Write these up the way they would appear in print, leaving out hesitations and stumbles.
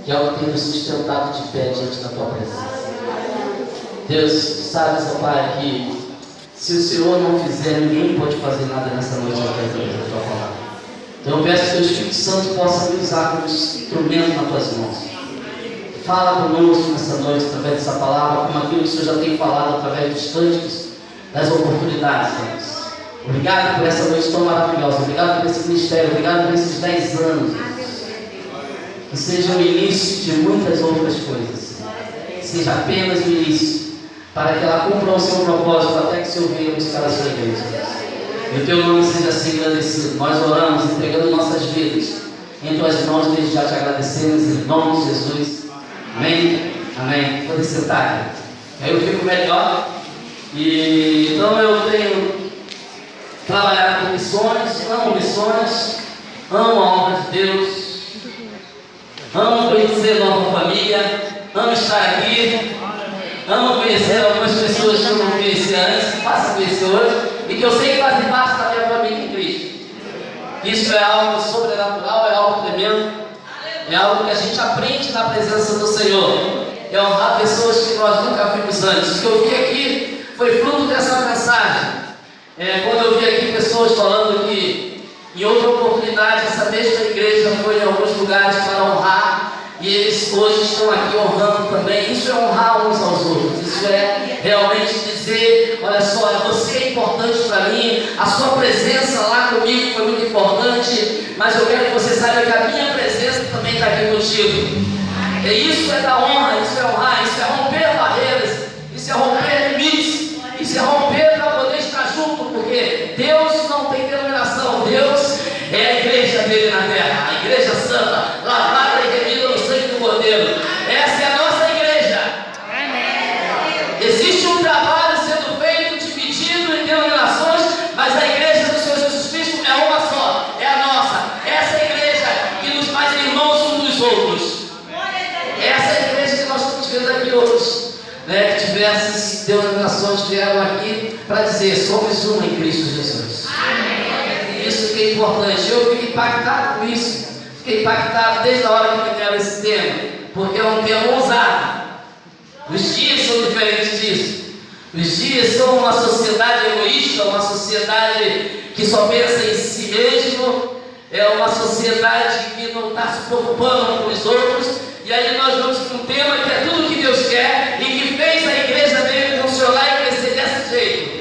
que é o que tem nos sustentado de pé diante da tua presença. Deus, sabe, Seu Pai, que se o Senhor não fizer, ninguém pode fazer nada nessa noite através da tua palavra. Então eu peço que o Espírito Santo possa me usar como instrumento nas tuas mãos. Fala conosco nessa noite através dessa palavra, como aquilo que o Senhor já tem falado através dos cânticos, das oportunidades, Deus. Obrigado por essa noite tão maravilhosa. Obrigado por esse ministério. Obrigado por esses 10 anos. Que seja o início de muitas outras coisas. Que seja apenas o início, para que ela cumpra o seu propósito até que o Senhor venha buscar a sua igreja. E o teu nome seja assim agradecido. Nós oramos, entregando nossas vidas em tuas mãos, desde já te agradecemos, em nome de Jesus. Amém? Amém. Pode sentar aqui. Aí eu fico melhor. E então eu tenho trabalhado com missões, amo a obra de Deus, amo conhecer nova família, amo estar aqui, amo conhecer algumas pessoas que eu não conhecia antes, faço conhecer hoje, e que eu sei que fazem parte da minha família em Cristo. Isso é algo sobrenatural, é algo tremendo, é algo que a gente aprende na presença do Senhor, é honrar pessoas que nós nunca vimos antes. O que eu vi aqui foi fruto dessa mensagem. Quando eu vi aqui pessoas falando que em outra oportunidade essa mesma igreja foi em alguns lugares para honrar, e eles hoje estão aqui honrando também. Isso é honrar uns aos outros. Isso é realmente dizer: olha só, você é importante para mim, a sua presença lá comigo foi muito importante, mas eu quero que você saiba que a minha presença também está aqui contigo. E isso é dar honra, isso é honrar, isso é romper barreiras, isso é romper limites, isso é romper para poder estar junto, porque Deus não tem denominação. Deus é a igreja dele na terra, a igreja santa, lavada e remida no sangue do Cordeiro. Essa é a nossa igreja. Existe um trabalho sendo feito, dividido em denominações, mas a igreja do Senhor Jesus Cristo é uma só, é a nossa. Essa é a igreja que nos faz irmãos uns dos outros. Essa é a igreja que nós estamos vendo aqui hoje, né? Que diversas denominações vieram aqui para dizer: somos uma em Cristo Jesus. Isso que é importante. Eu fiquei impactado com isso. Fiquei impactado desde a hora que me deram esse tema, porque é um tema ousado. Os dias são diferentes disso. Os dias são uma sociedade egoísta, uma sociedade que só pensa em si mesmo, é uma sociedade que não está se preocupando com os outros. E aí nós vamos para um tema que é tudo o que Deus quer e que fez a igreja dele funcionar e crescer desse jeito.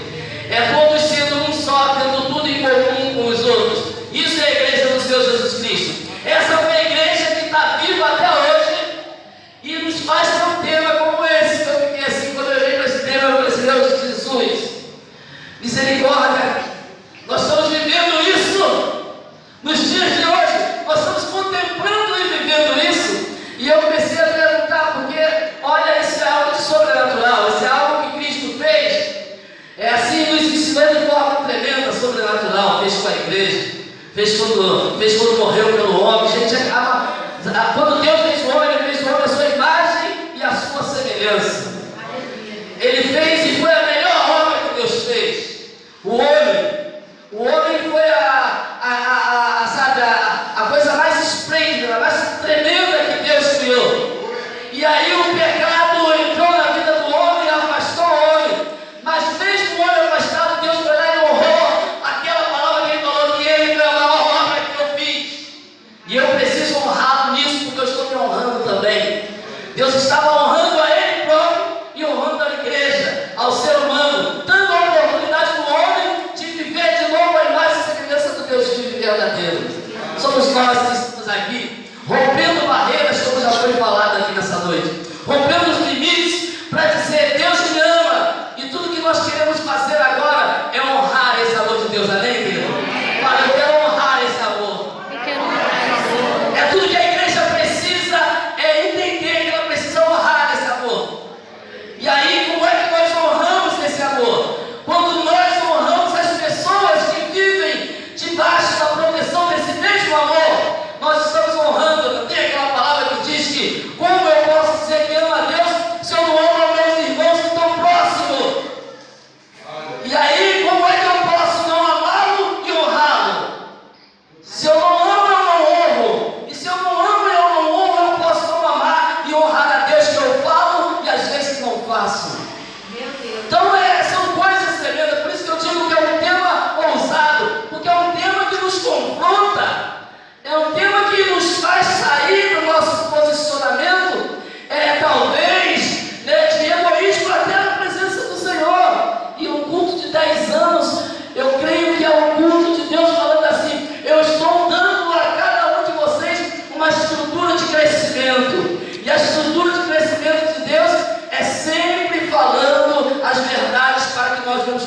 É todos sendo um só, tendo tudo em comum com os outros. Isso é a igreja do Senhor Jesus Cristo. Essa foi a igreja que está viva até hoje e nos faz ter um tema como esse. Que eu fiquei assim, quando eu olhei para esse tema, eu falei: Deus, Jesus, misericórdia, nós estamos vivendo isso nos dias de hoje, nós estamos contemplando e vivendo isso. E eu comecei a perguntar, porque olha, isso é algo de sobrenatural, isso é algo que Cristo fez, é assim, nos ensinou de forma tremenda, sobrenatural. Fez com a igreja, fez quando morreu pelo homem. A gente acaba, quando Deus fez o homem, Ele fez o homem a sua imagem e a sua semelhança. Ele fez e foi a melhor obra que Deus fez. O homem foi a coisa mais esplêndida, a mais tremenda que Deus criou. E aí o pecado entrou na vida do homem e afastou o homem. Mas mesmo o homem afastado, Deus foi lá e honrou aquela palavra que Ele falou, que Ele foi a maior obra que eu fiz. E eu preciso honrá-lo nisso, porque eu estou me honrando também. Deus estava honrando a Ele próprio e honrando a igreja, ao ser humano, dando a oportunidade do homem de viver de novo a imagem e semelhança do Deus vivo e verdadeiro. Somos nós que estamos aqui, rompendo barreiras, como já foi falado aqui nessa noite, rompendo os limites para dizer: Deus me ama, e tudo que nós queremos fazer agora é honrar esse amor de Deus. Amém, querido? Fala: eu quero honrar esse amor. É tudo que a igreja precisa, é entender que ela precisa honrar esse amor. E aí, como é que nós honramos esse amor? Quando nós honramos as pessoas que vivem debaixo da proteção desse mesmo amor, nós estamos honrando. Tem aquela palavra que diz que: como eu posso dizer que amo a Deus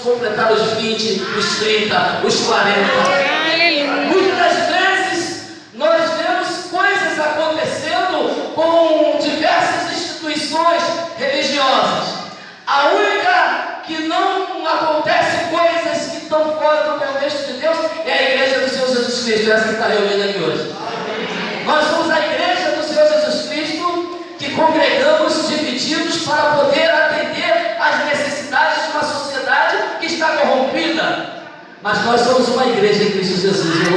completar os 20, os 30, os 40. Muitas das vezes nós vemos coisas acontecendo com diversas instituições religiosas. A única que não acontece coisas que estão fora do contexto de Deus é a igreja do Senhor Jesus Cristo, essa que está reunida aqui hoje. Nós somos a igreja do Senhor Jesus Cristo que congregamos divididos para poder atender às necessidades de uma sociedade que está corrompida. Mas nós somos uma igreja em Cristo Jesus.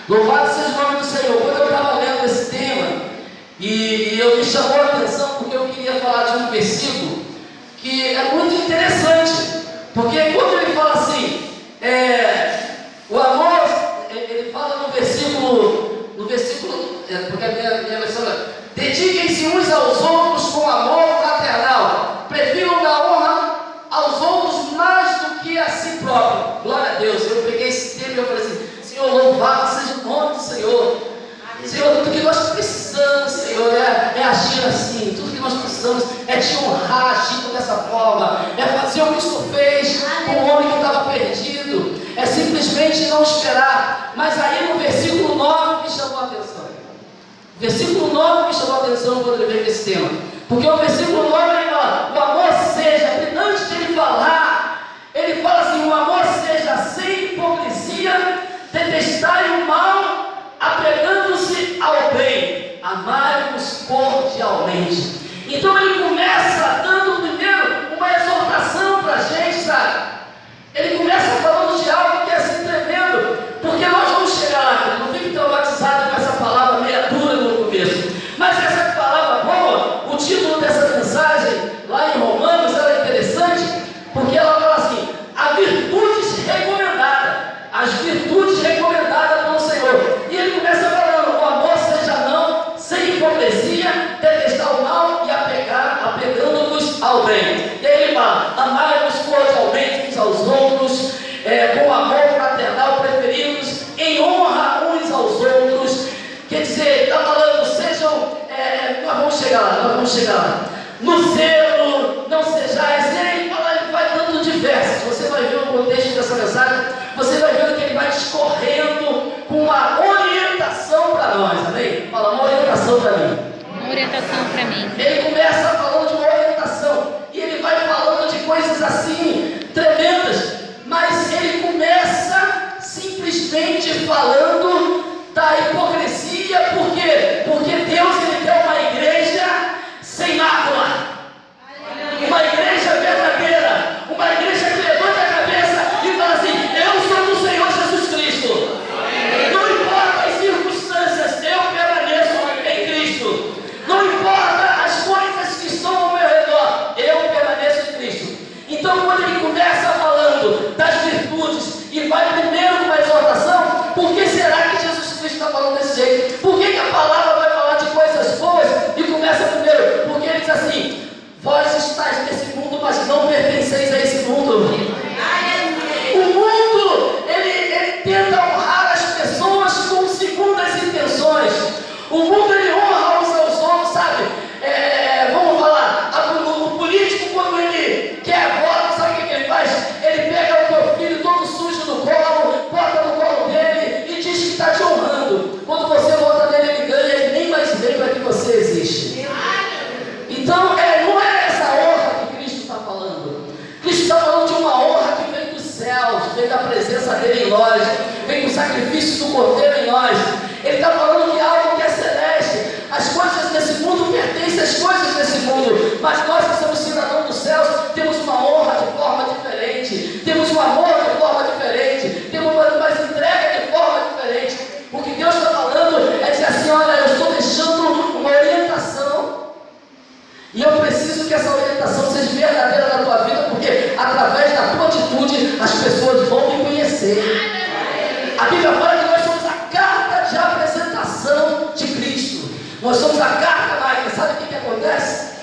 Louvado seja o nome do Senhor. Quando eu estava lendo esse tema, e eu me chamou a atenção porque eu queria falar de um versículo que é muito interessante. Porque quando ele fala assim, o amor, ele fala no versículo, porque a minha versão é: dediquem-se uns aos outros com amor fraternal, prefiram dar honra aos outros mais do que a si próprio. Glória a Deus. Eu peguei esse tema e eu falei assim: Senhor, louvado seja o nome do Senhor. Senhor, tudo que nós precisamos, Senhor, é agir assim. Tudo que nós precisamos é te honrar, agindo dessa forma, é fazer o que o Senhor fez com o homem que estava perdido, é simplesmente não esperar. Mas aí no versículo 9 me chamou a atenção. O versículo 9 me chamou a atenção quando ele veio com esse tema, porque o versículo 9 ele fala: o amor seja, antes de ele falar, ele fala assim: o amor seja sem hipocrisia, detestai o mal, apegando-se ao bem, amai-vos cordialmente. Então ele começa dando primeiro uma exortação para a gente, sabe? Ele começa falando de algo que é assim tremendo, porque nós vamos chegar lá. Não fique traumatizado com essa palavra meia dura no começo, mas essa palavra boa, o título dessa mensagem lá em Romanos, ela é interessante, porque ela fala assim: a virtudes recomendada, as virtudes recomendadas pelo Senhor. E ele começa falando: o amor seja não, sem hipocrisia, detestar o mal e apegando-vos ao bem. E aí ele fala: amai-vos cordialmente uns aos outros, com amor fraternal, preferindo-os em honra uns aos outros. Quer dizer, está falando, sejam, nós vamos chegar lá. No zelo, não sejais, e aí ele vai dando diversos. Você vai ver o contexto dessa mensagem, você vai ver que ele vai discorrendo com uma orientação para nós, amém? Fala, uma orientação para mim. Uma orientação para mim. Ele começa falando de uma orientação, e ele vai falando de coisas assim, tremendas, mas ele começa simplesmente falando da hipocrisia. Por quê? Porque Deus, ele quer uma igreja sem mácula, uma igreja verdadeira, uma igreja que levanta a cabeça e fala assim: eu sou do Senhor Jesus Cristo. Não importa as circunstâncias, eu permaneço em Cristo. Não importa as coisas que estão ao meu redor, eu permaneço em Cristo. Então, quando ele começa falando das virtudes e vai primeiro com uma exortação, por que será que Jesus Cristo está falando desse jeito? Por que a palavra vai falar de coisas boas e começa primeiro? Porque ele diz assim: vós estáis nesse mundo, mas não pertenceis a esse mundo. O mundo, ele tenta honrar as pessoas com segundas intenções. O mundo, ele honra uns aos outros, sabe? Vamos falar, o político, quando ele quer voto, sabe o que ele faz? Ele pega o teu filho todo sujo no colo, bota no colo dele e diz que está te honrando. Quando você vota nele, ele ganha, ele nem mais lembra que você existe. Então, não é essa honra que Cristo está falando. Cristo está falando de uma honra que vem dos céus, vem da presença dele em nós, vem do sacrifício do Cordeiro em nós. Ele está falando de algo que é celeste. As coisas desse mundo pertencem às coisas desse mundo, mas nós que somos cidadãos dos céus temos uma honra de forma diferente, temos um amor de forma diferente, temos uma entrega de forma diferente. O que Deus está falando é dizer assim: olha, eu estou deixando uma orientação, e eu preciso que essa orientação seja verdadeira na tua vida, porque através da tua atitude as pessoas vão me conhecer. A Bíblia fala que nós somos a carta de apresentação de Cristo. Nós somos a carta magna. Sabe o que acontece?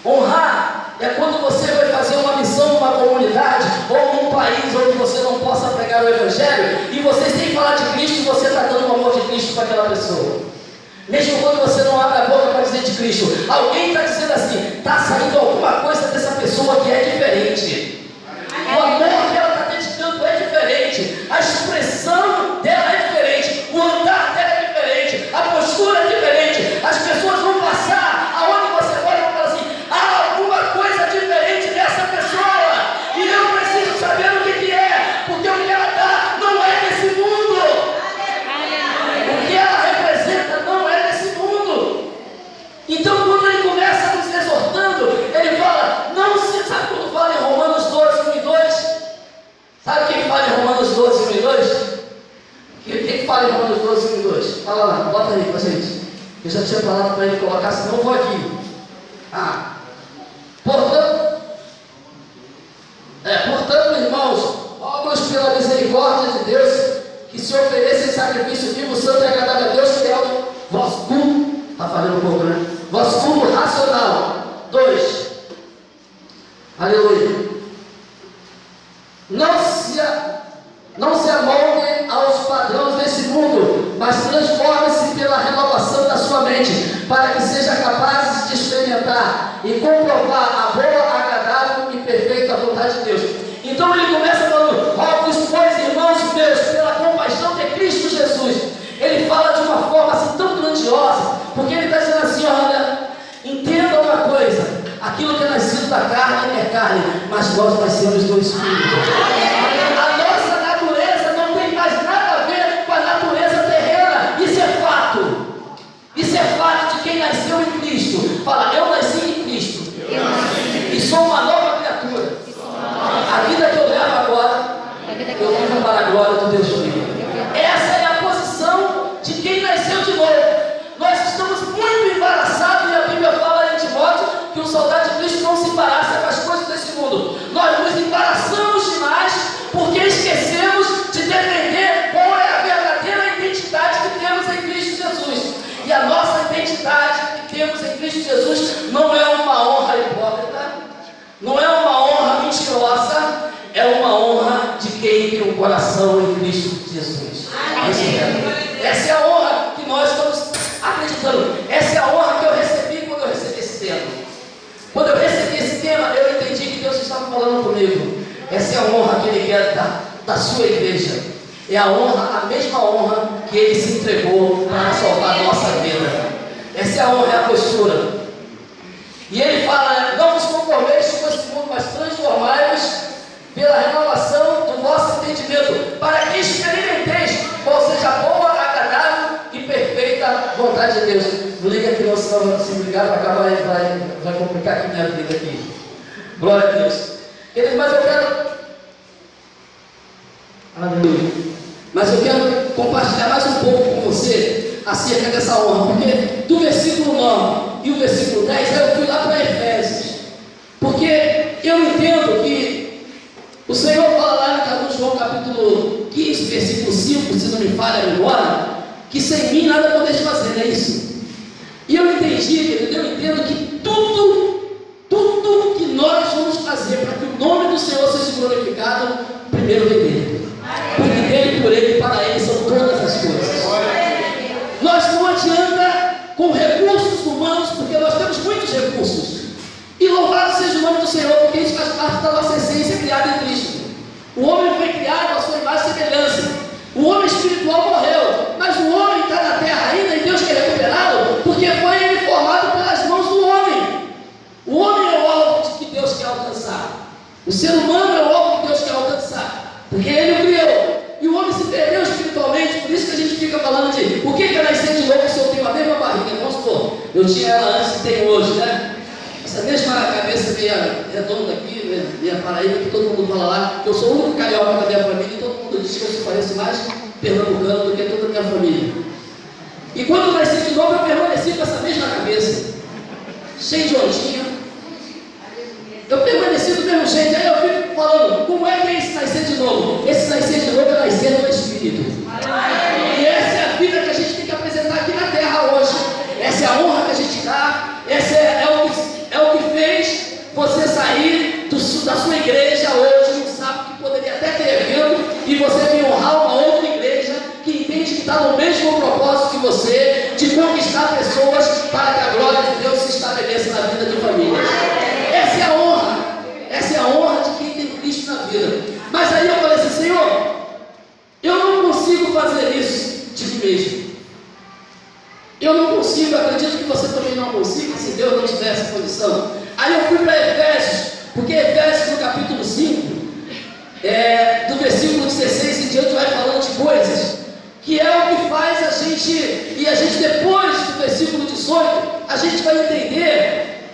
Honrar é quando você vai fazer uma missão numa comunidade ou num país onde você não possa pregar o Evangelho, e você, sem falar de Cristo, você está dando o amor de Cristo para aquela pessoa. Mesmo quando você não abre a boca para dizer de Cristo, alguém está dizendo assim: está saindo alguma coisa dessa pessoa pessoa que é diferente. O amor que ela está dedicando é diferente. A expressão dela é diferente. O andar dela é diferente. A postura é diferente. As pessoas vão passar aonde você vai e vão falar assim: há alguma coisa diferente nessa pessoa. E eu preciso saber o que é. Porque o que ela dá não é desse mundo. O que ela representa não é desse mundo. Então, quando ele começa nos exortando, ele fala, não se... Sabe quando fala em Romanos 12, 1 e 2? Sabe o que fala em Romanos 12, 1 e 2? O que fala em Romanos 12, 1 e 2? Fala lá, bota aí pra gente. Eu já tinha falado para ele colocar, senão eu vou aqui. Portanto, irmãos, rogo-vos pela misericórdia de Deus, que se ofereça em sacrifício vivo, santo e agradável a Deus, que é o vosso culto. Está falando um pouco, né? Vosso culto racional. 2. Aleluia. Não se amolde aos padrões desse mundo, mas transforme-se pela renovação da sua mente, para que seja capaz de experimentar e comprovar a boa, agradável e perfeita vontade de Deus. Então ele começa falando: rogo-vos, pois, irmãos meus, pela compaixão de Cristo Jesus. Ele fala de uma forma assim tão grandiosa, porque ele está dizendo assim: olha, entenda uma coisa, aquilo que é nascido da carne é carne, mas nós nascemos do Espírito. A nossa natureza não tem mais nada a ver com a natureza terrena. Isso é fato. Isso é fato de quem nasceu em Cristo. Fala: eu nasci em Cristo e sou uma nova criatura. A vida que eu levo agora, eu vivo para a glória do Deus vivo. Essa é a posição de quem nasceu de novo. Nós estamos muito embaraçados, e a Bíblia fala em Timóteo que o soldado de Cristo não se embaraça com as coisas desse mundo. Nós nos embaraçamos demais porque esquecemos de defender qual é a verdadeira identidade que temos em Cristo Jesus. E a nossa identidade que temos em Cristo Jesus não é uma honra hipócrita, não é uma honra mentirosa, é uma honra de quem tem um coração em Cristo Jesus. Essa é a honra que nós estamos acreditando. Essa é a honra que eu recebi quando eu recebi esse tema. Quando eu recebi esse tema, eu entendi que Deus estava falando comigo. Essa é a honra que Ele quer dar da sua igreja. É a honra, a mesma honra que Ele se entregou para salvar a nossa vida. Essa é a honra, é a postura. E Ele fala: não vos conformeis com esse mundo, mas transformai-vos pela renovação do vosso entendimento, para que experimenteis qual seja a boa, agradável e perfeita vontade de Deus. Não liga aqui não, senão se ligar vai acabar, vai complicar aqui minha vida aqui. Glória a Deus. Mas eu quero... Aleluia. Mas eu quero compartilhar mais um pouco com você acerca dessa honra, porque do versículo 9 e o versículo 10, eu fui lá para Efésios, porque eu entendo que o Senhor fala lá no João capítulo 15, versículo 5, se não me falha a memória, que sem mim nada podeis fazer, não é isso? E eu entendi, eu entendo que tudo que nós vamos fazer para que o nome do Senhor seja glorificado, primeiro vem dele. Porque dele, por ele e para ele são todas as coisas. Nós não adianta com recursos humanos, porque nós temos muitos recursos. E louvado seja o nome do Senhor, porque isso faz parte da nossa essência criada em Cristo. O homem foi criado à sua imagem e semelhança. O homem espiritual morreu, mas o homem está na terra ainda e Deus quer recuperá-lo, porque foi ele formado pelas mãos do homem. O homem é o alvo que Deus quer alcançar. O ser humano é o alvo que Deus quer alcançar, porque ele o criou. E o homem se perdeu espiritualmente, por isso que a gente fica falando de por que eu nasci de novo se eu tenho a mesma barriga? Vamos supor, eu tinha ela antes e tenho hoje, né? Essa mesma cabeça meio redonda aqui, meia Paraíba, que todo mundo fala lá, que eu sou o único carioca da minha família, e todo mundo diz que eu se pareço mais pernambucano do que toda a minha família. E quando eu nasci de novo, eu permaneci com essa mesma cabeça, cheio de ondinha. Eu permaneci do mesmo jeito. Aí eu fico falando, como é que é esse nascer de novo? Esse nascer de novo é nascer no Espírito. E essa é a vida que a gente tem que apresentar aqui na terra hoje. Essa é a honra que a gente dá. Essa é o que fez você sair da sua igreja hoje, um sábado que poderia até ter evento, e você vir honrar uma outra igreja que entende que está no mesmo propósito que você, de conquistar pessoas para que a glória de Deus se estabeleça na vida de famílias. Essa é a honra. fazer isso de mim mesmo. Eu não consigo, acredito que você também não consiga, se Deus não tiver essa condição. Aí eu fui para Efésios, porque Efésios no capítulo 5, do versículo 16 em diante, vai falando de coisas que é o que faz a gente, e a gente depois do versículo 18, a gente vai entender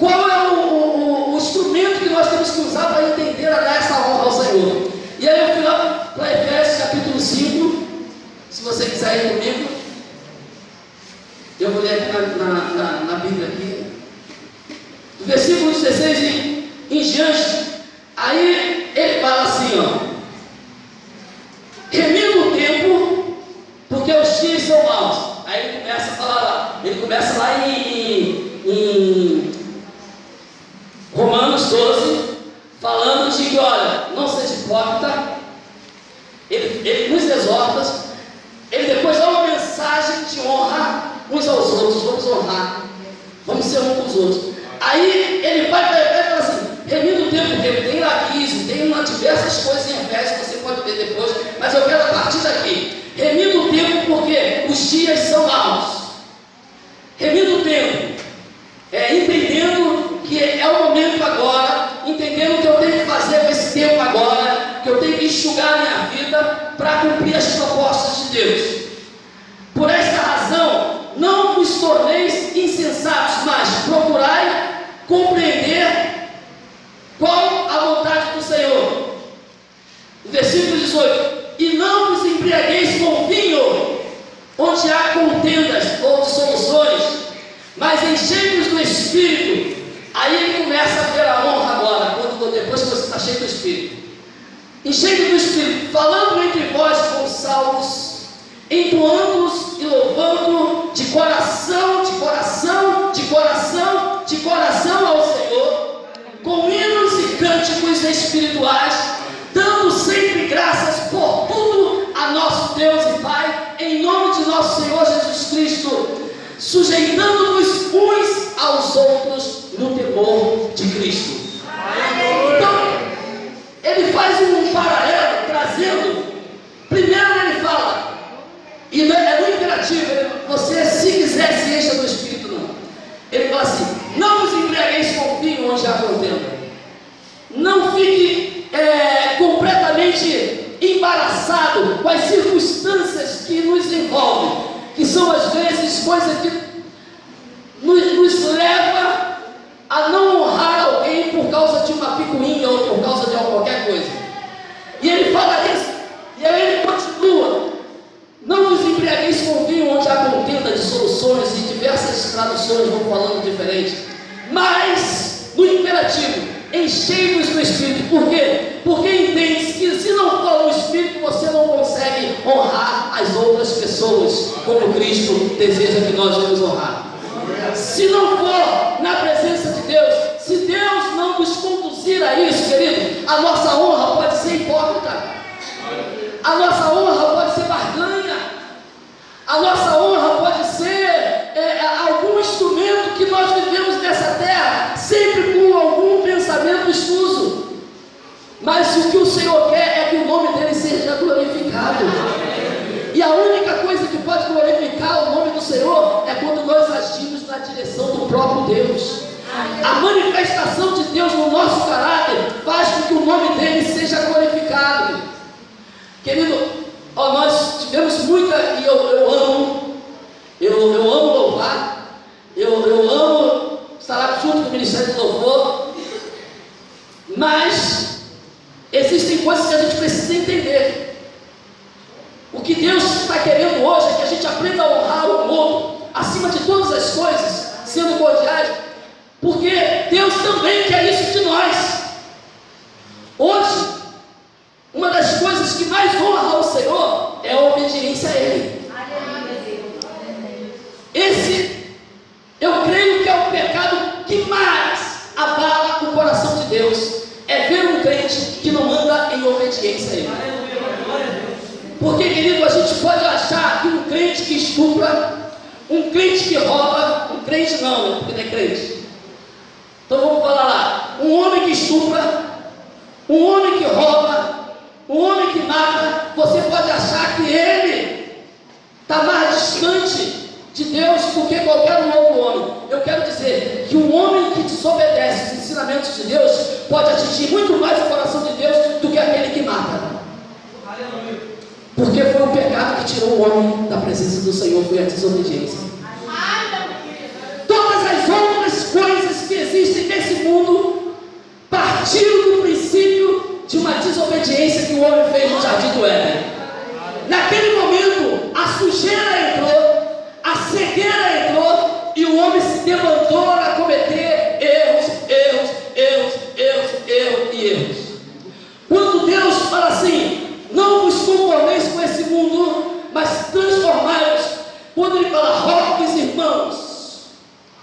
qual é o instrumento que nós temos que usar para entender a dar essa honra ao Senhor. E aí eu fui lá para Efésios capítulo 5, se você quiser ir comigo, eu vou ler aqui na Bíblia aqui, do versículo 16 em diante, aí ele fala assim, ó: remindo o tempo, porque os dias são maus. Aí ele começa a falar lá, ele começa lá em Romanos 12, falando de que, olha, não seja hipócrita. Ele nos exorta, ele depois dá uma mensagem de honra uns aos outros, vamos honrar, vamos ser um com os outros. Aí ele vai para Efésios e fala assim, remindo o tempo, porque tem laquismo, tem diversas coisas em Efésios que você pode ver depois, mas eu quero partir daqui. Remindo o tempo, porque os dias são maus. Remindo o tempo, entendendo que é o momento agora, entendendo o que eu tenho que fazer com esse tempo agora, que eu tenho que enxugar a minha vida para cumprir as propostas de Deus. Por esta razão, não vos torneis insensatos, mas procurai compreender qual a vontade do Senhor. Versículo 18: e não vos embriagueis com vinho, onde há contendas ou dissoluções, mas enchei-vos do Espírito. Aí ele começa a ver a honra agora, depois que você está cheio do Espírito. Enchei-vos do Espírito, falando entre vós com salmos, entoando-os e louvando de coração, de coração, de coração, de coração ao Senhor, com hinos e cânticos espirituais, dando sempre graças por tudo a nosso Deus e Pai, em nome de nosso Senhor Jesus Cristo, sujeitando-nos uns aos outros no temor de Cristo. Então, ele faz um paralelo, trazendo, primeiro ele fala, e é no imperativo, você se quiser se encha do Espírito, não. Ele fala assim, não vos embriagueis com vinho onde há contenda. Não fique completamente embaraçado com as circunstâncias que nos envolvem, que são às vezes coisas que nos leva a não honrar alguém por causa de uma picuinha ou por causa de qualquer coisa. E ele fala isso, e aí ele continua, não vos embriagueis com vinho onde há contenda, dissoluções, e diversas traduções vão falando diferente, mas no imperativo, enchei-vos do Espírito. Por quê? Porque entende que se não for o Espírito, você não consegue honrar as outras pessoas como Cristo deseja que nós devemos honrar. Se não for na presença de Deus, se Deus não nos conduzir a isso, querido, a nossa honra pode ser hipócrita, a nossa honra pode ser barganha, a nossa honra pode ser algum instrumento que nós vivemos nessa terra, sempre com algum pensamento escuso. Mas o que o Senhor quer é que o nome dele seja glorificado. E a única coisa que pode glorificar o nome do Senhor é quando nós agimos na direção do próprio Deus. A manifestação de Deus no nosso caráter faz com que o nome dele seja glorificado. Querido, nós tivemos muita, e eu amo louvar, eu amo estar lá junto com o Ministério do Louvor, mas existem coisas que a gente precisa entender. O que Deus está querendo hoje é que a gente aprenda a honrar o outro, acima de todas as coisas, sendo cordiais, porque Deus também quer isso de nós. Hoje, uma das coisas que mais honra ao Senhor é a obediência a Ele. Esse, eu creio que é o pecado que mais abala o coração de Deus, é ver um crente que não anda em obediência a Ele. Porque, querido, a gente pode achar que um crente que estupra, um crente que rouba, um crente não, porque não é crente. Então vamos falar lá, um homem que estupra, um homem que rouba, Um homem que mata, você pode achar que ele está mais distante de Deus do que qualquer outro homem. Eu quero dizer que um homem que desobedece os ensinamentos de Deus pode atingir muito mais o coração de Deus do que aquele que mata. Porque foi o pecado que tirou o homem da presença do Senhor, foi a desobediência. Todas as outras coisas que existem nesse mundo partiram do princípio de uma desobediência que o homem fez no jardim do Éden. Naquele momento, a sujeira entrou, a cegueira entrou, e o homem se levantou a cometer erros. Quando Deus fala assim, não vos conformeis com esse mundo, mas transformai-vos. Quando ele fala, rogue-vos, irmãos,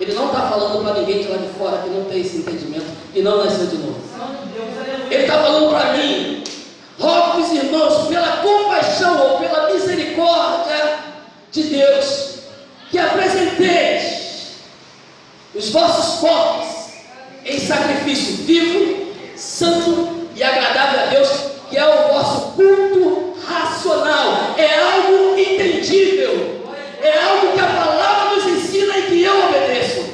ele não está falando para ninguém de lá de fora que não tem esse entendimento, que não nasceu de novo. Ele está falando para mim, rogo-vos, irmãos, pela compaixão ou pela misericórdia de Deus, que apresenteis os vossos corpos em sacrifício vivo, santo e agradável a Deus, que é o vosso culto racional. É algo entendível, é algo que a palavra nos ensina e que eu obedeço.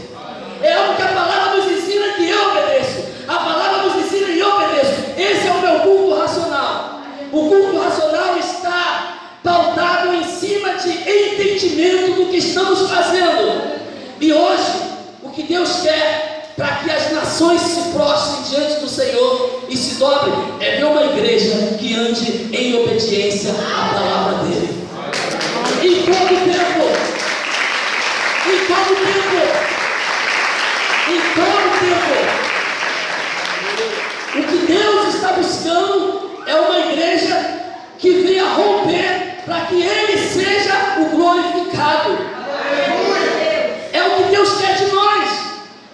É algo que a palavra nos ensina e que eu obedeço. A palavra nos ensina e eu obedeço. Esse é o meu culto racional. O culto racional está pautado em cima de entendimento do que estamos fazendo. E hoje, o que Deus quer para que as nações se prostrem diante do Senhor e se dobrem é ver uma igreja que ande em obediência à palavra dele. Em todo tempo, em todo tempo, em todo tempo, o que Deus está buscando é uma igreja que venha romper para que Ele seja o glorificado. É o que Deus quer de nós,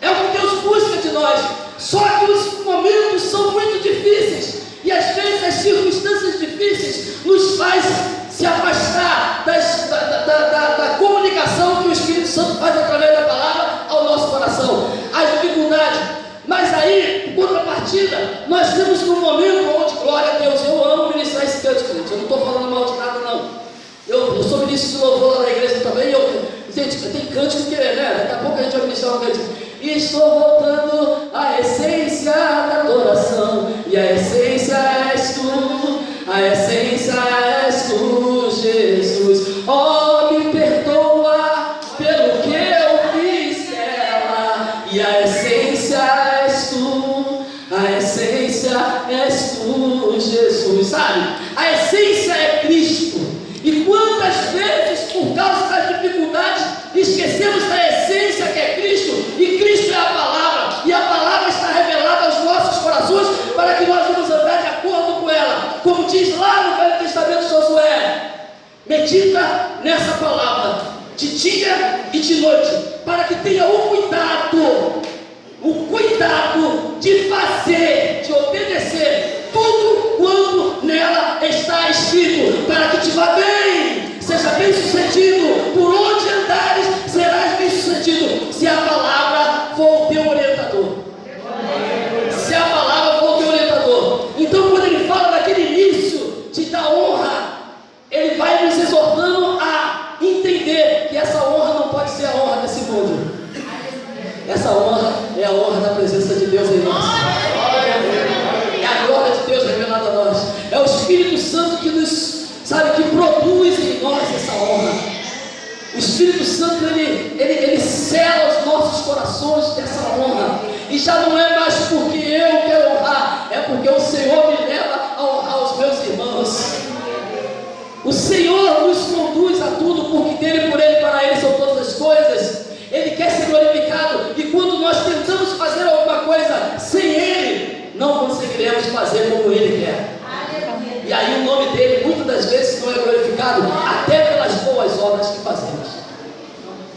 é o que Deus busca de nós. Só que os momentos são muito difíceis e às vezes as circunstâncias difíceis nos faz se afastar da comunicação que o Espírito Santo faz através da palavra ao nosso coração, as dificuldades. Mas aí, em contrapartida, nós temos um momento onde, glória a Deus, eu amo ministrar esse cântico, gente. Eu não estou falando mal de nada, não. Eu sou ministro de louvor lá na igreja também. Gente, tem cântico que é, né? Daqui a pouco a gente vai ministrar um cântico. E estou voltando à essência da adoração, e a essência és tu, a essência és tu, Jesus. Oh, me perdoa pelo que eu fiz nela, e a essência és tu, a essência és tu, Jesus. Sabe? A essência é Cristo. E quantas vezes, por causa das dificuldades, esquecemos da essência que é Cristo, e Cristo é a palavra, e a palavra está revelada aos nossos corações para que nós vamos andar de acordo com ela. Como diz lá no Velho Testamento Josué, medita nessa palavra de dia e de noite, para que tenha o cuidado de fazer, de obedecer tudo quanto nela está escrito, para que te vá bem, seja bem sucedido, por onde andares serás bem sucedido, se a palavra for o teu orientador. Se a palavra for o teu orientador. Então, quando ele fala daquele início de dar honra, ele vai nos exortando a entender que essa honra não pode ser a honra desse mundo. Essa honra é a honra da presença de Deus em nós. É a glória de Deus revelada a nós. É o Espírito Santo que nos, que produz em nós essa honra. O Espírito Santo, ele sela os nossos corações dessa honra. E já não é mais porque eu quero honrar, é porque o Senhor me leva a honrar os meus irmãos. O Senhor nos conduz a tudo, porque dele, por ele, para ele são todas as coisas. Ele quer ser glorificado, e quando nós tentamos fazer alguma coisa sem Ele, não conseguiremos fazer como Ele quer. E aí o nome dele muitas das vezes não é glorificado, até pelas boas obras que fazemos.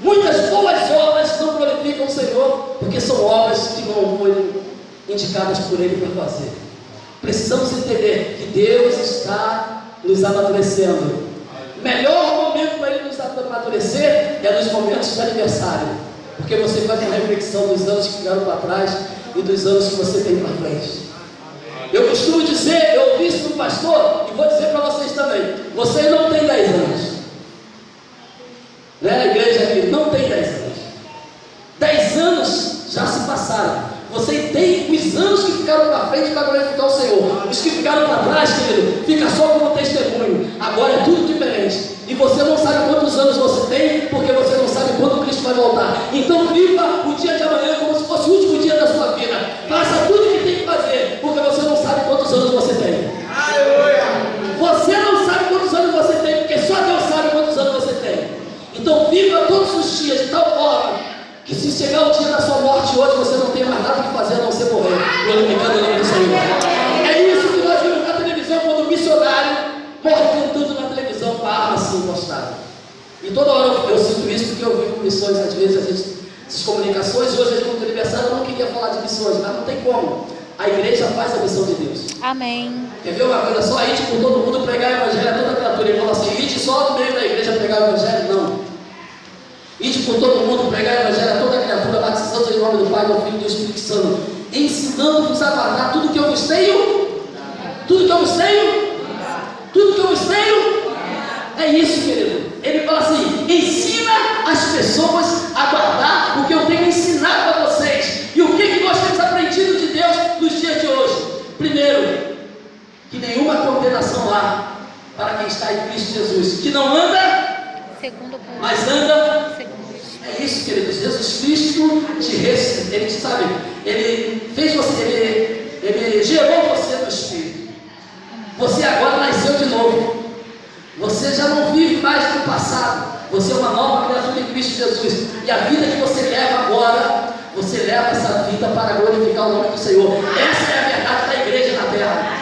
Muitas boas obras não glorificam o Senhor, porque são obras que não foram indicadas por Ele para fazer. Precisamos entender que Deus está nos amadurecendo. O melhor momento para Ele nos amadurecer é nos momentos de aniversário, porque você faz uma reflexão dos anos que ficaram para trás e dos anos que você tem para frente. Eu costumo dizer, eu ouvi isso do pastor, e vou dizer para vocês também: você não tem 10 anos. Né? A igreja aqui não tem 10 anos. 10 anos já se passaram. Você tem os anos que ficaram para frente para glorificar o Senhor. Os que ficaram para trás, querido, fica só como testemunho. Agora é tudo diferente. E você não sabe quantos anos você tem, porque você não sabe quando Cristo vai voltar. Então viva o dia de amanhã como se fosse o último dia da sua vida. Faça tudo o que tem que fazer, porque você não sabe quantos anos você tem. Aleluia! Você não sabe quantos anos você tem, porque só Deus sabe quantos anos você tem. Então viva todos os dias de tal forma que se chegar o dia da sua morte hoje, você não tem mais nada que fazer a não ser morrer, glorificando o nome do Senhor. É isso que nós vimos na televisão, quando o missionário morre cantando na televisão com a arma assim encostada. E toda hora eu sinto isso, porque eu vivo missões, às vezes, essas comunicações. Hoje, no aniversário, eu não queria falar de missões, mas não tem como. A igreja faz a missão de Deus. Amém. Quer ver uma coisa só? Ide por todo mundo pregar o evangelho a toda criatura. Ele fala assim: ide só no meio da igreja pregar o evangelho? Não. Ide por todo mundo pregar o evangelho a toda criatura, batizando em nome do Pai, do Filho e do Espírito Santo, ensinando-vos a guardar tudo que eu vos tenho. Tudo que eu vos tenho. Tudo que eu vos tenho. É isso, querido. Ele fala assim: ensina as pessoas a guardar o que eu tenho ensinado a vocês. E o que nós temos aprendido de Deus nos dias de hoje? Primeiro, que nenhuma condenação há para quem está em Cristo Jesus, que não anda, mas anda. É isso, queridos. Jesus Cristo ele sabe, ele fez você, ele gerou você no Espírito. Você agora nasceu de novo. Você já não vive mais no passado. Você é uma nova criatura em Cristo Jesus. E a vida que você leva agora, você leva essa vida para glorificar o nome do Senhor. Essa é a verdade da igreja na terra.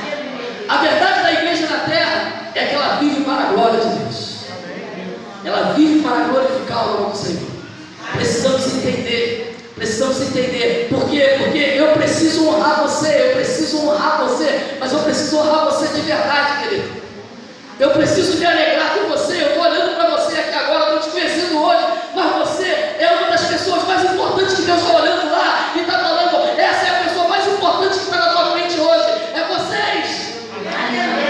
A verdade da igreja na terra é que ela vive para a glória de Deus. Ela vive para glorificar o nome do Senhor. Precisamos entender. Por quê? Porque eu preciso honrar você, mas eu preciso honrar você de verdade, querido. Eu preciso me alegrar com você. Eu estou olhando para você aqui agora, estou te conhecendo hoje, mas você é uma das pessoas mais importantes que Deus está olhando lá e está falando: essa é a pessoa mais importante que está na tua frente hoje. É vocês.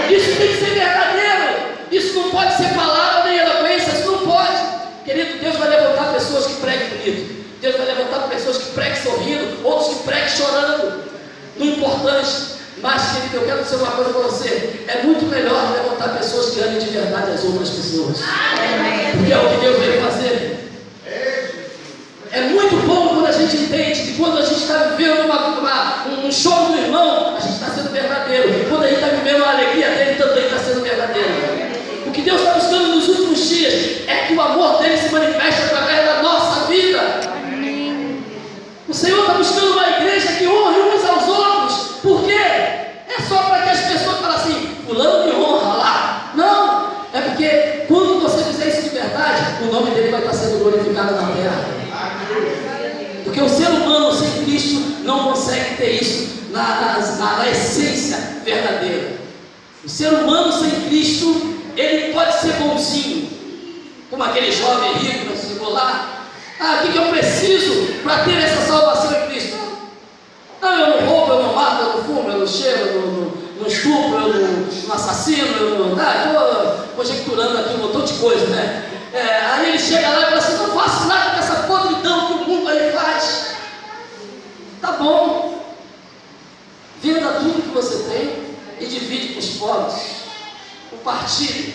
Isso tem que ser verdadeiro. Isso não pode ser palavra nem eloquência. Isso não pode. Querido, Deus vai levantar pessoas que preguem bonito. Deus vai levantar pessoas que preguem sorrindo, outros que preguem chorando. Não importante. Mas, querido, eu quero dizer uma coisa para você: é muito melhor levantar pessoas que amem de verdade as outras pessoas. Porque é o que Deus veio fazer. É muito bom quando a gente entende que quando a gente está vivendo um show do irmão, a gente está sendo verdadeiro. E quando a gente está vivendo a alegria dele, também está sendo verdadeiro. O que Deus está buscando nos últimos dias é que o amor dele se manifeste através da nossa vida. O Senhor está buscando uma igreja que honre uns aos outros. Por quê? É só para que as pessoas falem assim: fulano me honra lá. Não, é porque quando você fizer isso de verdade, o nome dele vai estar sendo glorificado na terra. Porque o ser humano sem Cristo não consegue ter isso na essência verdadeira. O ser humano sem Cristo, ele pode ser bonzinho, como aquele jovem rico que chegou lá. O que eu preciso para ter essa salvação em Cristo? Não, eu não roubo, eu não mato, eu não fumo, eu não cheiro, eu não estupro, eu não assassino, eu não... estou conjecturando aqui um montão de coisa, né? Aí ele chega lá e fala assim: não faço nada com essa podridão que o mundo aí faz. Tá bom. Venda tudo que você tem e divide com os pobres. Compartilhe.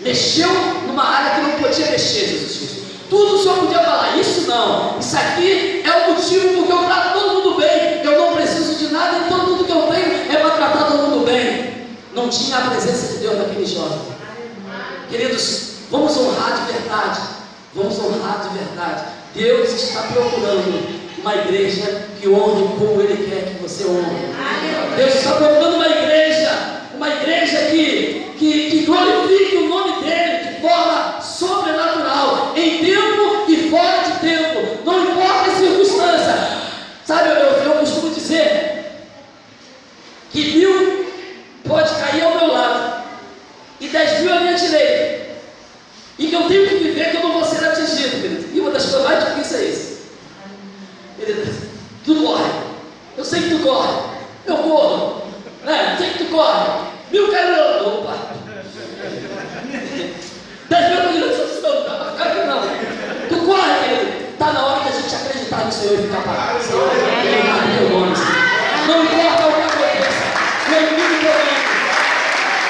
Mexeu numa área que não podia mexer, Jesus Cristo. Tudo o Senhor podia falar: isso não, isso aqui é o motivo porque eu trato todo mundo bem, eu não preciso de nada, então tudo que eu tenho é para tratar todo mundo bem. Não tinha a presença de Deus naquele jovem. Queridos, vamos honrar de verdade. Deus está procurando uma igreja que honre como Ele quer que você honre. Deus está procurando uma igreja que glorifique o nome dEle de forma sobrenatural, em tempo e fora de tempo, não importa a circunstância. Sabe, eu costumo dizer que 1000 pode cair ao meu lado e 10.000 à minha direita, e que eu tenho que viver que eu não vou ser atingido, querido. E uma das coisas mais difíceis é isso, querido. Tu corre, eu sei que tu corre, eu corro, Senhor e ficar parado. Não importa o que aconteça, o inimigo que eu amo.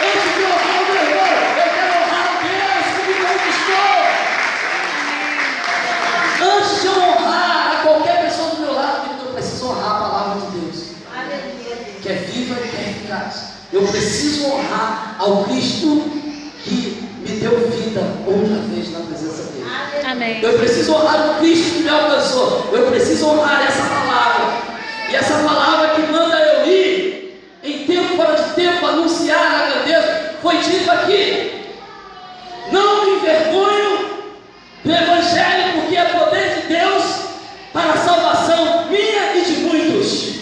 Antes de honrar o meu irmão, eu quero honrar a Deus que me conquistou. Antes de eu honrar a qualquer pessoa do meu lado, eu preciso honrar a palavra de Deus, que é viva e que é eficaz. Eu preciso honrar ao Cristo que me deu vida outra vez na presença dele. Amém. Eu preciso honrar o Cristo que me alcançou. Eu preciso honrar essa palavra. E essa palavra que manda eu ir, em tempo fora de tempo, anunciar a grandeza, foi dito aqui: não me envergonho do Evangelho, porque é poder de Deus para a salvação minha e de muitos.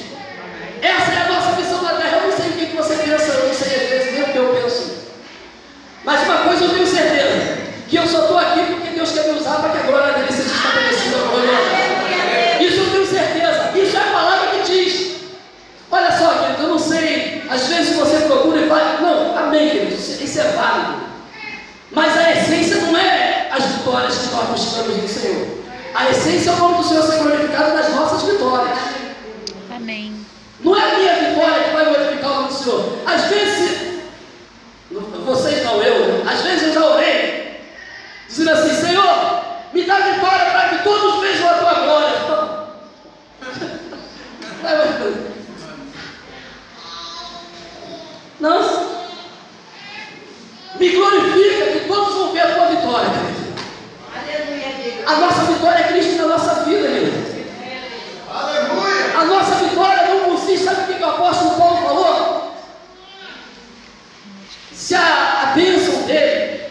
Essa é a nossa missão na terra. Eu não sei o que você pensa, eu não sei às vezes nem o que eu penso. Mas uma coisa eu tenho certeza, que eu só estou aqui porque Deus quer me usar para que a glória dele seja estabelecida. Isso eu tenho certeza. Isso é a palavra que diz. Olha só, querido, eu não sei, às vezes você procura e vai, não, amém, querido, isso é válido. Mas a essência não é as vitórias que nós buscamos no Senhor. A essência é o nome do Senhor ser glorificado nas nossas vitórias. Amém. Não é a minha vitória que vai glorificar o nome do Senhor. Às vezes, vocês não, às vezes eu já orei, dizendo assim: Senhor, me dá vitória para que todos vejam a tua glória. Não, me glorifica que todos vão ver a tua vitória, querido. A nossa vitória é Cristo na nossa vida, querido. A nossa vitória não consiste, sabe o que o apóstolo Paulo falou? Se a bênção dele,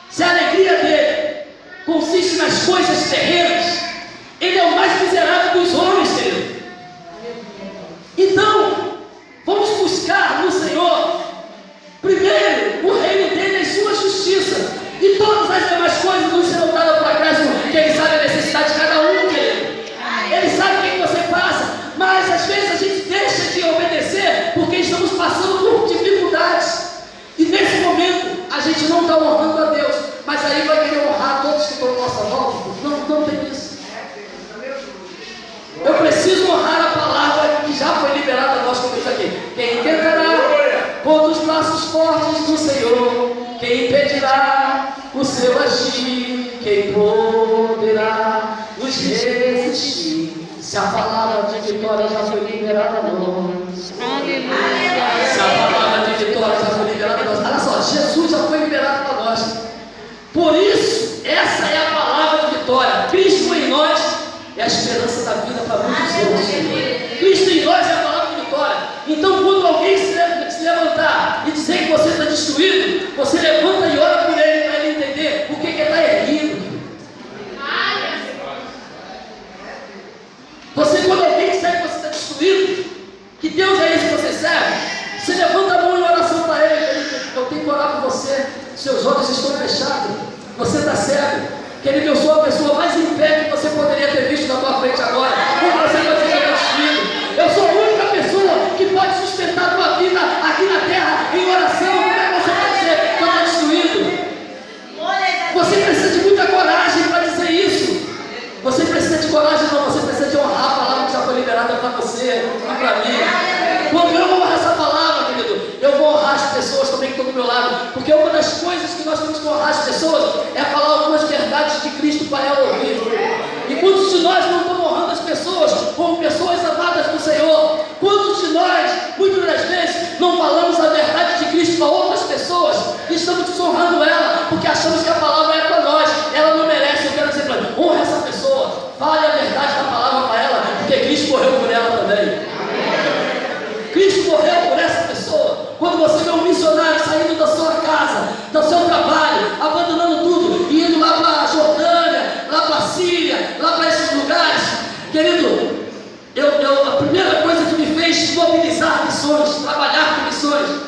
se a alegria dele consiste nas coisas terrenas, ele é o mais miserável dos homens, querido. Então, vamos buscar no Senhor, primeiro, o reino dele e a sua justiça, e todas as demais coisas nos serão dadas por acaso, que ele sabe a necessidade de cada um, querido. Ele sabe o que você passa, mas às vezes a gente deixa de obedecer porque estamos passando por dificuldades. E nesse momento a gente não está honrando a Deus, mas aí vai querer honrar todos que estão à nossa volta. Não tem isso. Eu preciso honrar a palavra que já foi liberada a nós, como diz aqui: quem tentará contra os braços fortes do Senhor, quem impedirá o seu agir, quem poderá nos resistir. Se a palavra de vitória já foi liberada a nós. Aleluia. Se a palavra de vitória já foi liberada a nós. Olha só, Jesus já foi liberado para nós. Por isso, essa é a palavra de vitória. Cristo em nós é a esperança da vida para muitos outros. Cristo em nós é a palavra de vitória. Então, quando alguém se levantar e dizer que você está destruído, você levanta e ora por ele, para ele entender o que é estar erguido. Você, quando alguém disser que você está destruído, que Deus é esse que você serve, você levanta a mão em oração para ele. Eu tenho que orar por você. Seus olhos estão fechados, você está cego. Querido, eu sou a pessoa mais em pé que você poderia ter visto na tua frente agora. Como você pode ser destruído? Eu sou a única pessoa que pode sustentar a tua vida aqui na terra em oração. Como é que você pode dizer que eu estou destruído? Você precisa de muita coragem para dizer isso. Você precisa de coragem, não, você precisa de honrar a palavra que já foi liberada para você e para mim. Quando eu honrar essa palavra, querido, eu vou honrar as pessoas também que estão do meu lado, porque uma das coisas que nós temos que honrar as pessoas é falar algumas verdades de Cristo para ela ouvir. E quantos de nós não estamos honrando as pessoas como pessoas amadas do Senhor? Quantos de nós, muitas das vezes, não falamos a verdade de Cristo para outras pessoas e estamos desonrando ela, porque achamos que a palavra é para nós, ela não merece. Eu quero dizer para ela: honra essa pessoa, fale a verdade da palavra para ela, porque Cristo morreu por ela também. Cristo morreu por essa pessoa. Quando você vê um missionário saindo da sua casa, do seu trabalho, abandonando tudo e indo lá para a Jordânia, lá para a Síria, lá para esses lugares, querido, a primeira coisa que me fez mobilizar missões, trabalhar com missões,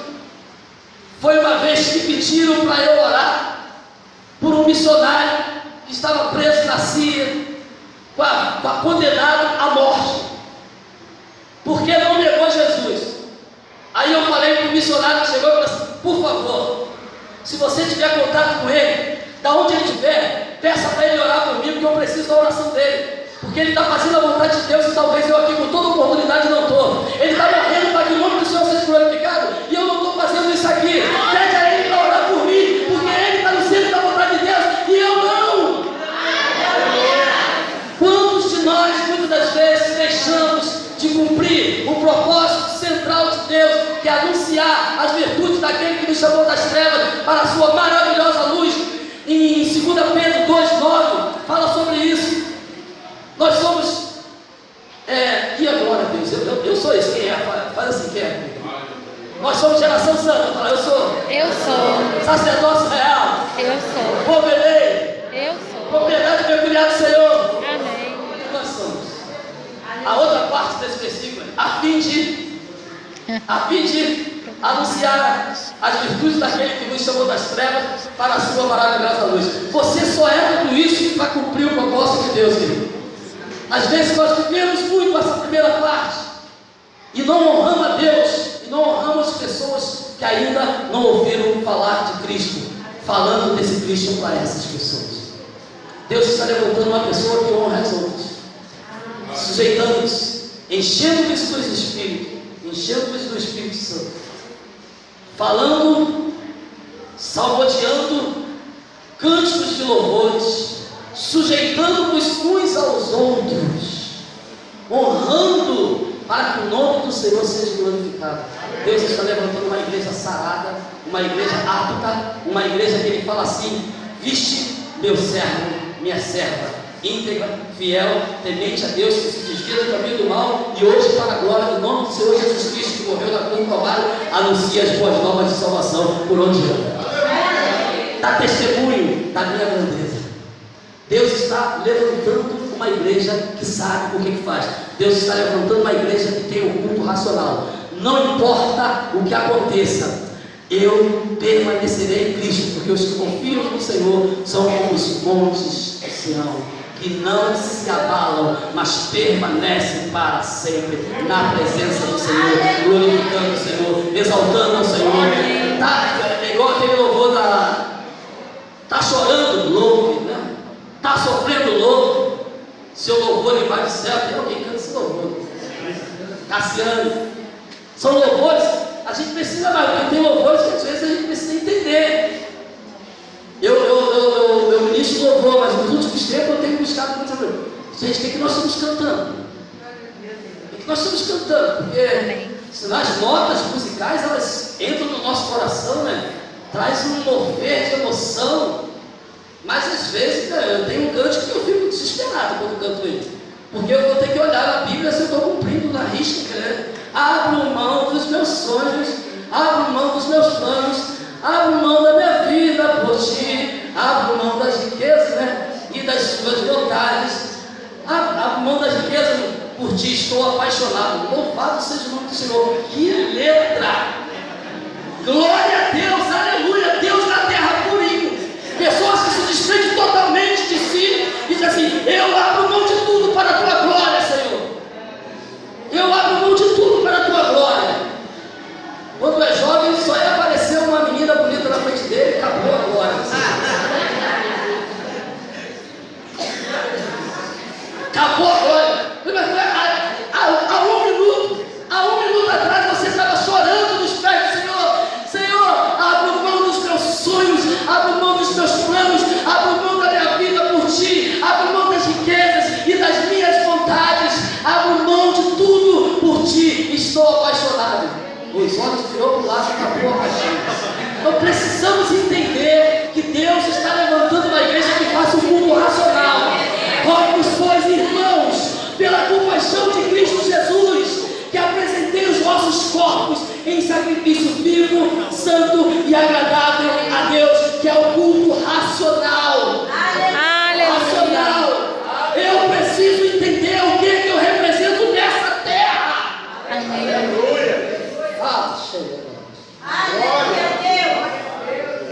foi uma vez que pediram para eu orar por um missionário que estava preso na Síria, condenado à morte, porque não negou Jesus. Aí eu falei para o missionário que chegou e falei assim: por favor, se você tiver contato com ele, da onde ele estiver, peça para ele orar por mim, porque eu preciso da oração dele. Porque ele está fazendo a vontade de Deus e talvez eu aqui com toda oportunidade não estou. Ele está morrendo para que o nome do Senhor seja glorificado e eu não estou fazendo isso aqui. Pede a Ele para orar por mim, porque Ele está no centro da vontade de Deus e eu não. Quantos de nós, muitas das vezes, deixamos de cumprir o propósito central de Deus, que é anunciar as virtudes daquele que nos chamou das trevas para a sua maravilhosa luz? Em 2 Pedro 2,9 fala sobre isso. Nós somos, e agora, Deus? Eu sou esse, quem é? Faz assim, quem é? Nós somos geração santa, fala, eu sou. Eu sou. Sacerdócio real. Eu sou. Povo eleito. Eu sou. Propriedade peculiar do Senhor. Amém. Nós somos. A outra parte desse versículo é a fim de anunciar as virtudes daquele que nos chamou das trevas para a sua maravilhosa luz. Você só é tudo isso para cumprir o propósito de Deus, querido. Às vezes nós vivemos muito essa primeira parte e não honramos a Deus e não honramos as pessoas que ainda não ouviram falar de Cristo, falando desse Cristo para essas pessoas. Deus está levantando uma pessoa que honra as outras, sujeitando-se, enchendo-os do Espírito, enchendo-os do Espírito Santo, falando, salmodiando, cânticos de louvores, sujeitando-vos uns aos outros, honrando para que o nome do Senhor seja glorificado. Deus está levantando uma igreja sarada, uma igreja apta, uma igreja que Ele fala assim: viste meu servo, minha serva, íntegra, fiel, temente a Deus, que se desvia do caminho do mal e hoje, para a glória do nome do Senhor Jesus Cristo, que morreu na cruz do Calvário, anuncia as boas novas de salvação por onde anda. Dá testemunho da minha grandeza. Deus está levantando uma igreja que sabe o que faz. Deus está levantando uma igreja que tem um culto racional. Não importa o que aconteça, eu permanecerei em Cristo, porque os que confiam no Senhor são como os montes de Sião, que não se abalam, mas permanecem para sempre na presença do Senhor, glorificando o Senhor, exaltando o Senhor. É igual aquele louvor tá chorando, louve, né? Tá sofrendo, louve. Seu louvor ele vai do céu. Tem alguém que canta esse louvor? Cassiano. São louvores, a gente precisa mais, porque tem louvores que às vezes a gente precisa entender. Eu ministro louvor, mas nos últimos tempos eu tenho buscado muito sobre gente, o que nós estamos cantando? O que nós estamos cantando? Porque senão as notas musicais, elas entram no nosso coração, né? Traz um mover de emoção. Mas às vezes, né, eu tenho um cântico que eu fico desesperado quando canto ele. Porque eu vou ter que olhar na Bíblia se eu estou cumprindo na risca, né? Abro mão dos meus sonhos, abro mão dos meus planos, abro mão da minha vida por ti, abro mão das riquezas, né? E das suas vontades, abro mão das riquezas por ti, estou apaixonado. Louvado seja o nome do Senhor. Que letra! Glória a Deus, aleluia, Deus na terra purinho. Pessoas que se desprendem totalmente de si e dizem assim: eu abro mão de tudo para a tua glória, Senhor. Eu abro mão de tudo para a tua glória. Quando é jovem, só ia aparecer uma menina bonita na frente dele, acabou a glória. Acabou a glória. Há um minuto atrás você estava chorando nos pés do Senhor. Senhor, abro mão dos meus sonhos, abro mão dos meus planos, abro mão da minha vida por ti, abro mão das riquezas e das minhas vontades, abro mão de tudo por ti, estou apaixonado. Os olhos virou para o lado, acabou a paixão. Então precisamos entender que Deus está levantando uma igreja que faça um culto racional. Rogo-vos, pois, irmãos, pela compaixão de Cristo Jesus, que apresentei os vossos corpos em sacrifício vivo, santo e agradável a Deus, que é o culto racional. Racional. Eu preciso entender o que eu represento nessa terra. Amém.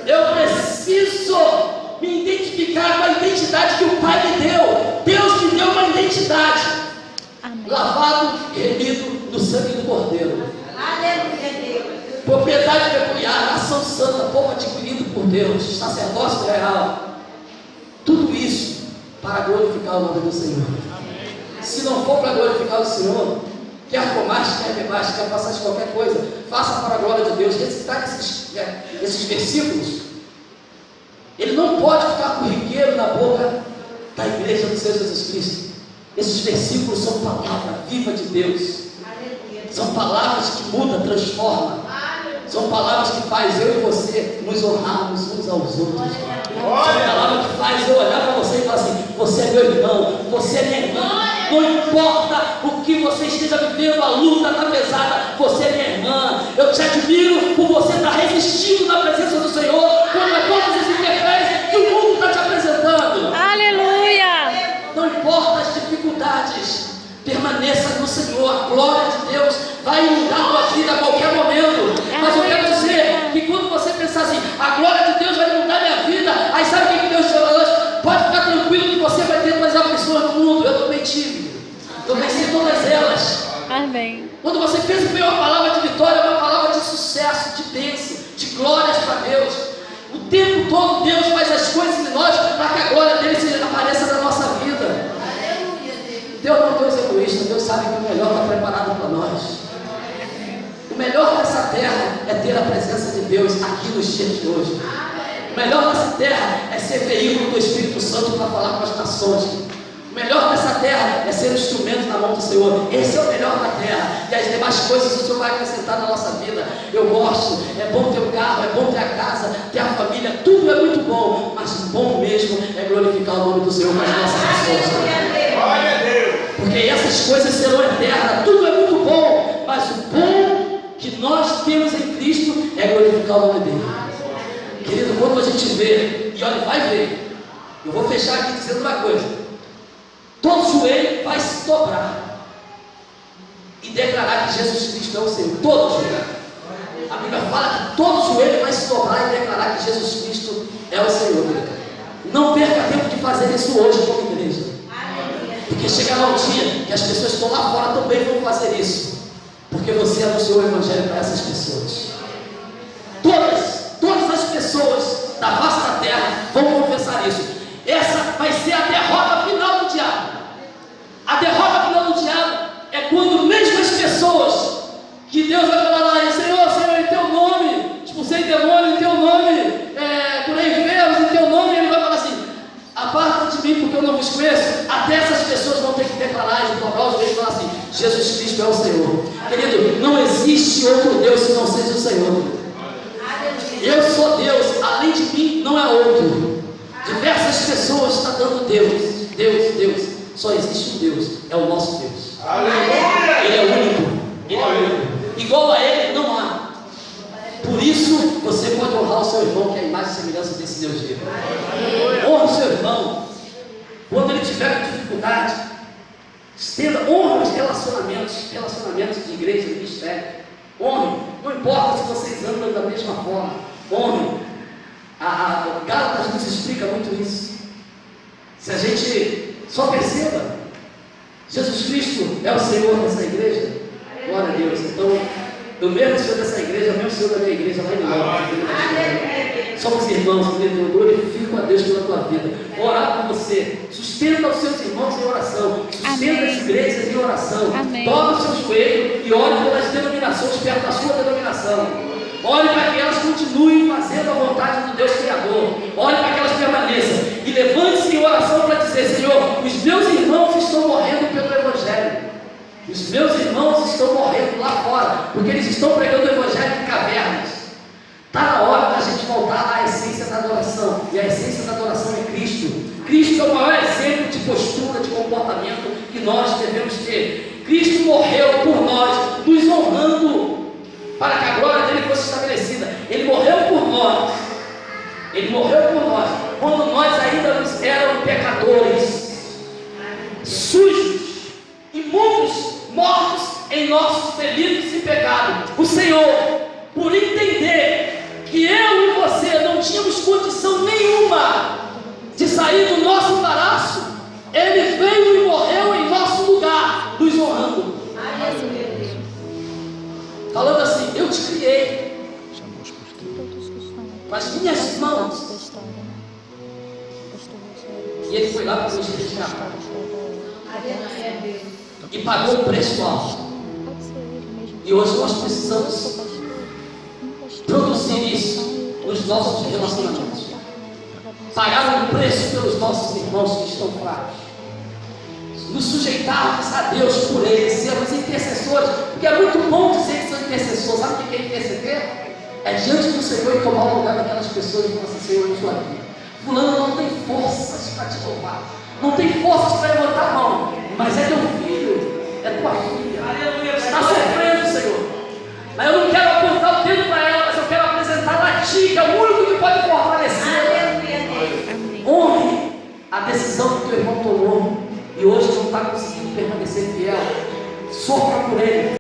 Eu preciso me identificar com a identidade que o Pai me deu. Deus me deu uma identidade. Amém. Lavado e remido no sangue do Cordeiro. Propriedade peculiar, nação santa, povo adquirido por Deus, sacerdócio real. Tudo isso para glorificar o nome do Senhor. Se não for para glorificar o Senhor, quer comaste, quer bebaste, quer façaste qualquer coisa, faça para a glória de Deus. Recitar esses versículos, ele não pode ficar corriqueiro na boca da igreja do Senhor Jesus Cristo. Esses versículos são palavra viva de Deus. São palavras que mudam, transformam. São palavras que faz eu e você nos honrarmos uns aos outros. São palavras que faz eu olhar para você e falar assim: você é meu irmão, você é minha irmã. Não importa o que você esteja vivendo, a luta está pesada, você é minha irmã. Eu te admiro por você estar resistindo na presença do Senhor contra todas as intempéries que o mundo está te apresentando. Aleluia! Não importa as dificuldades, permaneça no Senhor. A glória de Deus vai inundar a tua vida a qualquer momento. Mas eu quero dizer que quando você pensar assim, a glória de Deus vai inundar minha vida, aí sabe o que Deus chama hoje? Pode ficar tranquilo que você vai ter mais aflições no mundo. Eu também tive, eu venci todas elas. Amém. Quando você pensa que vem uma palavra de vitória, é uma palavra de sucesso, de bênção, de glórias para Deus. O tempo todo Deus faz as coisas em nós para que a glória dele apareça na nossa vida. Deus não é Deus egoísta, Deus sabe que o melhor está preparado para nós. O melhor dessa terra é ter a presença de Deus aqui nos dias de hoje. O melhor dessa terra é ser veículo do Espírito Santo para falar com as nações. O melhor dessa terra é ser um instrumento na mão do Senhor. Esse é o melhor da terra. E as demais coisas o Senhor vai acrescentar na nossa vida. Eu gosto, é bom ter o carro, é bom ter a casa, ter a família, tudo é muito bom. Mas o bom mesmo é glorificar o nome do Senhor com as nossas ações. Porque essas coisas serão eternas, tudo é muito bom, mas o bom que nós temos em Cristo é glorificar o nome dele. Querido, quando a gente vê, e olha, vai ver, eu vou fechar aqui dizendo uma coisa: todo joelho vai se dobrar e declarar que Jesus Cristo é o Senhor. Todo joelho. A Bíblia fala que todo joelho vai se dobrar e declarar que Jesus Cristo é o Senhor. Não perca tempo de fazer isso hoje como igreja. Porque chegará um dia que as pessoas que estão lá fora também vão fazer isso. Porque você anunciou o Evangelho para essas pessoas. Todas as pessoas da face da terra vão confessar isso. Essa vai ser a derrota final do diabo. A derrota final do diabo é quando mesmo as pessoas que Deus vai falar lá: Senhor, em teu nome, expulsei demônio em teu nome, curei enfermos em teu nome, e ele vai falar assim: aparta de mim porque eu não vos conheço. Até essas pessoas vão ter que declarar e dobrar os joelhos e falar assim: Jesus Cristo é o Senhor. Querido, não existe outro Deus que não seja o Senhor. Eu sou Deus, além de mim não é outro. Diversas pessoas estão dando Deus. Só existe um Deus, é o nosso Deus. Ele é único. Igual a Ele não há. Por isso você pode honrar o seu irmão, que é a imagem e semelhança desse Deus vivo. Honra o seu irmão. Quando ele tiver com dificuldade, honra os relacionamentos de igreja, de ministério. Honre, não importa se vocês andam da mesma forma. Honre. A Gálatas nos explica muito isso. Se a gente só perceba, Jesus Cristo é o Senhor dessa igreja. Glória a Deus. Então, do mesmo Senhor dessa igreja, o mesmo Senhor da minha igreja, vai embora. Somos irmãos, querido. Eu glorifico a Deus pela tua vida. Vou orar por você. Sustenta os seus irmãos em oração. Sustenta as igrejas em oração. Dobra o seu joelho e ore pelas denominações perto da sua denominação. Ore para que elas continuem fazendo a vontade do Deus Criador. Ore para que elas permaneçam. E levante-se em oração para dizer: Senhor, os meus irmãos estão morrendo pelo Evangelho. Os meus irmãos estão morrendo lá fora, porque eles estão pregando o Evangelho em cavernas. Está na hora da gente voltar à essência da adoração. E a essência da adoração é Cristo. Cristo é o maior exemplo de postura, de comportamento que nós devemos ter. Cristo morreu por nós, nos honrando, para que a glória dele fosse estabelecida. Ele morreu por nós. Ele morreu por nós, quando nós ainda éramos pecadores, sujos, imundos, mortos em nossos delitos e pecados. O Senhor, por entender que eu e você não tínhamos condição nenhuma de sair do nosso embaraço, Ele veio e morreu em nosso lugar, nos honrando. Falando assim: eu te criei com as minhas mãos. E ele foi lá para nos resgatar. e pagou um preço alto. E hoje nós precisamos produzir isso nos nossos relacionamentos. Pagar um preço pelos nossos irmãos que estão fracos. Nos sujeitarmos a Deus por eles, sermos intercessores, porque é muito bom dizer que são intercessores. Sabe o que é interceder? É diante do Senhor e tomar o lugar daquelas pessoas e falar assim: Senhor, eu estou aqui. Fulano não tem forças para te louvar, não tem forças para levantar a mão, mas é teu